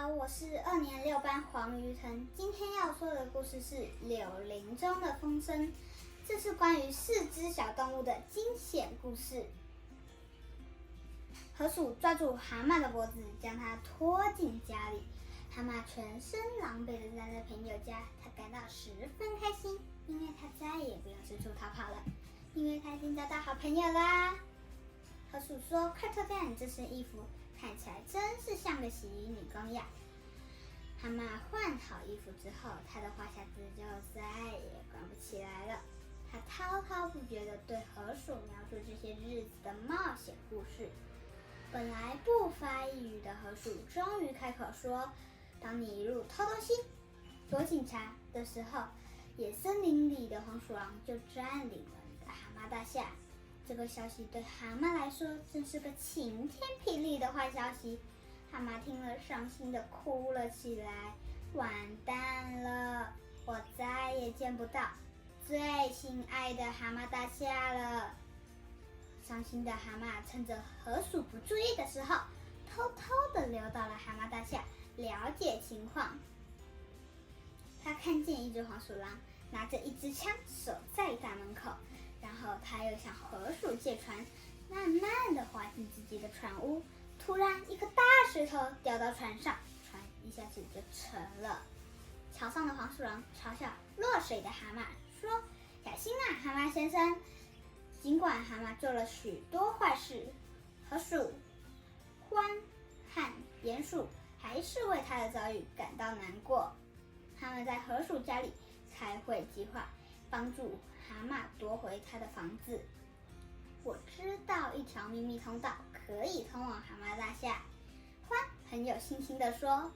好，我是2年6班黄瑜腾。今天要说的故事是《柳林中的风声》，这是关于4只小动物的惊险故事。河鼠抓住蛤蟆的脖子，将它拖进家里。蛤蟆全身狼狈地站在朋友家，它感到十分开心，因为它再也不用四处逃跑了，因为它已经找到好朋友啦。河鼠说：“快脱掉你这身衣服，看起来真是像个洗衣女工呀！”蛤蟆换好衣服之后，它的话匣子就再也关不起来了。它滔滔不绝地对河鼠描述这些日子的冒险故事。本来不发一语的河鼠终于开口说：“当你一路偷东西、躲警察的时候，野森林里的黄鼠狼就占领了你的蛤蟆大厦。”这个消息对蛤蟆来说真是个晴天霹雳的坏消息。蛤蟆听了，伤心地哭了起来。完蛋了，我再也见不到最心爱的蛤蟆大厦了。伤心的蛤蟆趁着河鼠不注意的时候，偷偷地溜到了蛤蟆大厦，了解情况。他看见一只黄鼠狼拿着一支枪守在大门口，然后他又向河鼠借船，慢慢地滑进自己的船屋。突然，一颗大石头掉到船上，船一下子就沉了。桥上的黄鼠狼嘲笑落水的蛤蟆，说：“小心啊，蛤蟆先生！”尽管蛤蟆做了许多坏事，河鼠、獾和鼹鼠还是为他的遭遇感到难过。他们在河鼠家里开会计划，帮助蛤蟆夺回他的房子。我知道一条秘密通道可以通往蛤蟆大厦。獾很有信心地说：“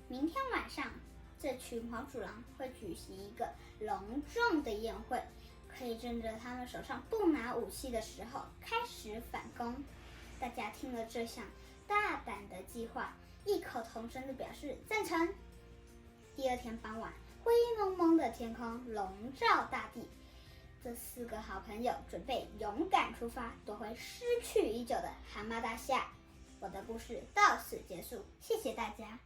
明天晚上，这群黄鼠狼会举行一个隆重的宴会，可以趁着他们手上不拿武器的时候开始反攻。”大家听了这项大胆的计划，异口同声地表示赞成。第二天傍晚，灰蒙蒙的天空笼罩大地。这4个好朋友准备勇敢出发，夺回失去已久的蛤蟆大厦。我的故事到此结束，谢谢大家。